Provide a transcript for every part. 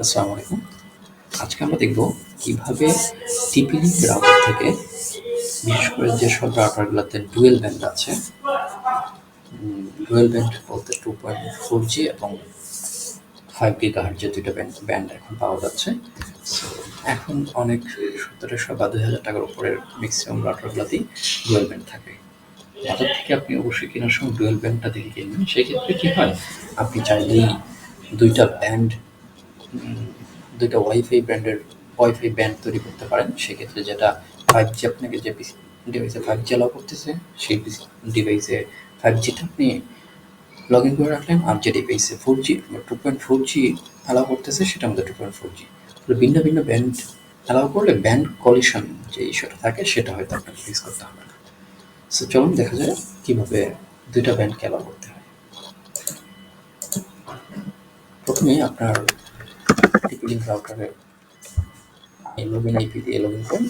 আসসালামু আলাইকুম। আজকে আমরা দেখব কিভাবে টিপি-লিঙ্ক রাউটার থেকে বিশেষ করে যেসব রাউটারগুলোতে ডুয়েল ব্যান্ড আছে, ডুয়েল ব্যান্ড বলতে 2.4G এবং 5 GHz যে ২টা ব্যান্ড এখন পাওয়া যাচ্ছে। সো এখন অনেক ১৭০০ বা ২,০০০ টাকার উপরের ম্যাক্সিমাম রাউটারগুলোতেই ডুয়েল ব্যান্ড থাকে। বাজার থেকে আপনি অবশ্যই কেনার সময় ডুয়েল ব্যান্ডটা দেখে কিনবেন। সেক্ষেত্রে কী হয়, আপনি চাইলেই ২টা ব্যান্ড ২টা ওয়াইফাই ব্যান্ড তৈরি করতে পারেন। সেক্ষেত্রে যেটা 5G আপনাকে যে ডিভাইসে 5G অ্যালাউ করতেছে, সেই ডিভাইসে 5Gটা আপনি লগ ইন করে রাখলেন, আর যে ডিভাইসে 4G বা 2.4G অ্যালাউ করতেছে সেটার মধ্যে 2.4G। ভিন্ন ভিন্ন ব্যান্ড অ্যালাউ করলে ব্যান্ড কলিশন যে ইস্যুটা থাকে সেটা হয়তো আপনাকে ফিক্স করতে হবে না। সো চলুন দেখা যায় কীভাবে ২টা ব্যান্ডকে অ্যালাউ করতে হয়। প্রথমে আপনার টিপি-লিঙ্ক রাউটারের লগইন আইপি দিয়ে লগইন করুন।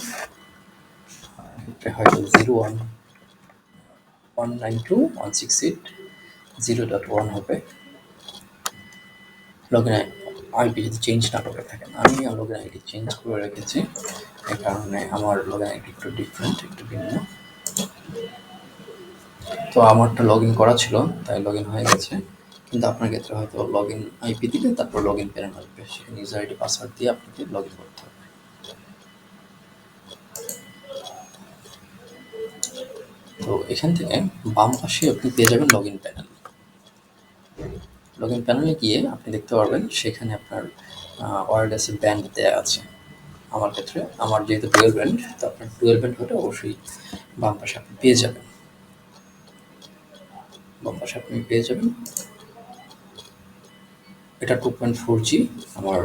এটা হয়তো 01.192.168.0.1 হবে। লগইন আইপি যদি চেঞ্জ না করে থাকেন, আমি লগইন আইডি চেঞ্জ করে রেখেছি, এই কারণে আমার লগইন আইডি একটু ডিফারেন্ট, একটু ভিন্ন। তো আমারটা লগ ইন করা ছিল, তাই লগ ইন হয়ে গেছে। কিন্তু আপনার ক্ষেত্রে হয়তো লগ ইন আইপি দিলে তারপর লগ ইন প্যানেল আসবে, সেখানে ইউজার আইডি পাসওয়ার্ড দিয়ে আপনাকে লগ ইন করতে হবে। তো এখান থেকে বাম পাশে আপনি পেয়ে যাবেন log in panel. Log in প্যানেলে গিয়ে আপনি দেখতে পারবেন সেখানে আপনার ওয়্যারলেসের ব্যান্ড দেওয়া আছে। আমার ক্ষেত্রে আমার যেহেতু ডুয়েল ব্যান্ড, তো আপনার ডুয়েল ব্যান্ড হলে অবশ্যই বাম পাশে আপনি পেয়ে যাবেন। বাম পাশে আপনি পেয়ে যাবেন এটা 2.4G, আমার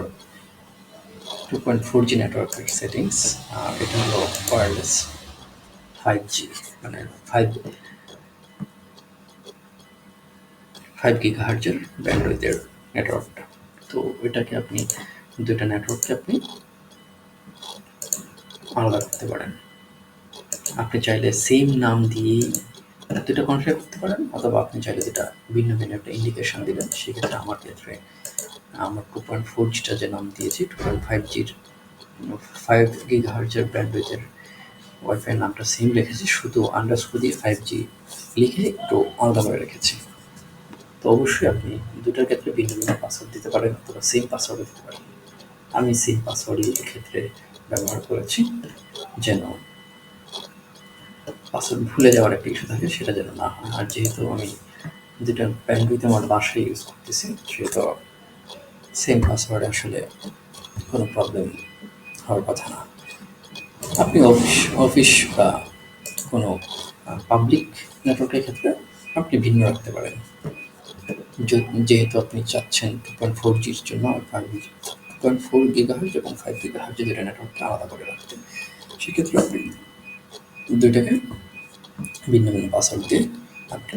2.4G নেটওয়ার্কের সেটিংস। আর এটা হলো ওয়্যারলেস 5G, মানে 5 GHz ব্যান্ডউইথের নেটওয়ার্কটা। তো এটাকে আপনি ২টা নেটওয়ার্ককে আপনি আলাদা করতে পারেন। আপনি চাইলে সেম নাম দিয়েই ২টা কনফিগার করতে পারেন, অথবা আপনি চাইলে যেটা ভিন্ন ভিন্ন একটা ইন্ডিকেশন দিলেন। সেক্ষেত্রে আমার ক্ষেত্রে আমার 2.4Gটা যে নাম দিয়েছি, 2.5Gর 5 GHz ব্যান্ডউইথের ওয়াইফাই নামটা সেম রেখেছি, শুধু আন্ডারস্কোর দিয়ে 5G লিখে একটু আলাদা করে রেখেছি। তো অবশ্যই আপনি দুটার ক্ষেত্রে ভিন্ন ভিন্ন পাসওয়ার্ড দিতে পারেন, অথবা সেম পাসওয়ার্ডও দিতে পারেন। আমি সেম পাসওয়ার্ডই এক্ষেত্রে ব্যবহার করেছি, যেন পাসওয়ার্ড ভুলে যাওয়ার একটা ইস্যু থাকে, সেটা যেন না হয়। আর যেহেতু আমি দুটা ব্যান্ডউইথ আমার বাসায় ইউজ করতেছি, সেহেতু সেম পাসওয়ার্ডে আসলে কোনো প্রবলেম হওয়ার কথা না। আপনি অফিস বা কোনো পাবলিক নেটওয়ার্কের ক্ষেত্রে আপনি ভিন্ন রাখতে পারেন। যেহেতু আপনি চাচ্ছেন 2.4Gর জন্য 2.4 GHz এবং 5 GHz দুটো নেটওয়ার্ককে আলাদা করে রাখতে, সেক্ষেত্রে আপনি দুইটাকে ভিন্ন ভিন্ন পাসওয়ার্ড দিয়ে আপনি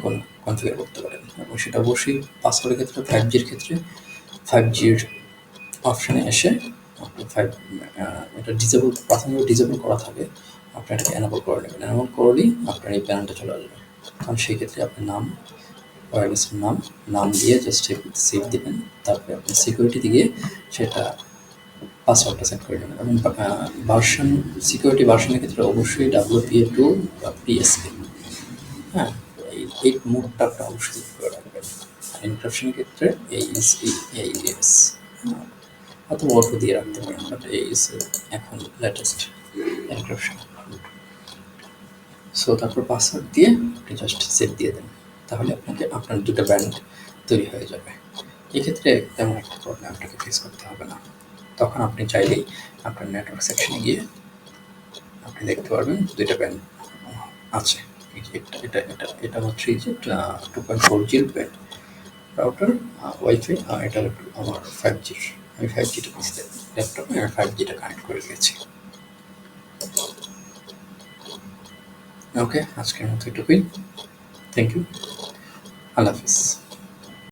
কনফিগার করতে পারেন। এবং সেটা অবশ্যই পাসওয়ার্ডের ক্ষেত্রে 5Gর ক্ষেত্রে 5Gর অপশানে এসে আপনি এটা প্রাথমিক ডিসেবল করা থাকে, আপনি এটাকে এনাবল করে নেবেন। এনাবল করলেই আপনার এই প্যানেলটা চলে আসবে। কারণ সেই ক্ষেত্রে আপনি ওয়্যারলেসের নাম দিয়ে জাস্ট সেভ দেবেন, তারপরে আপনি সিকিউরিটিতে গিয়ে সেটা পাসওয়ার্ডটা সেট করে নেবেন। এবং সিকিউরিটি ভার্সনের ক্ষেত্রে অবশ্যই WPA2 বা PSK, হ্যাঁ, এই মোডটা আপনি অবশ্যই করে রাখবেন। আর এনক্রিপশনের ক্ষেত্রে AES অথবা অটো দিয়ে রাখতে পারেন, বাট AES এখন লেটেস্ট এনক্রিপশন। সো তারপর পাসওয়ার্ড দিয়ে আপনি জাস্ট সেভ দিয়ে দেন, তাহলে আপনার দুটো ব্যান্ড তৈরি হয়ে যাবে। এক্ষেত্রে তেমন একটা প্রবলেম আপনাকে ফেস করতে হবে না। তখন আপনি চাইলেই আপনার নেটওয়ার্ক সেকশনে গিয়ে আপনি দেখতে পারবেন দুইটা ব্যান্ড আছে। এটা হচ্ছে যে 2.4Gর ব্যান্ড রাউটার ওয়াইফাই, আর এটা আমার 5Gর। আমি 5Gটা ল্যাপটপে আমি 5Gটা কানেক্ট করে দিয়েছি। ওকে, আজকের মতো এটুকুই। Thank you. আল্লাহ হাফিজ।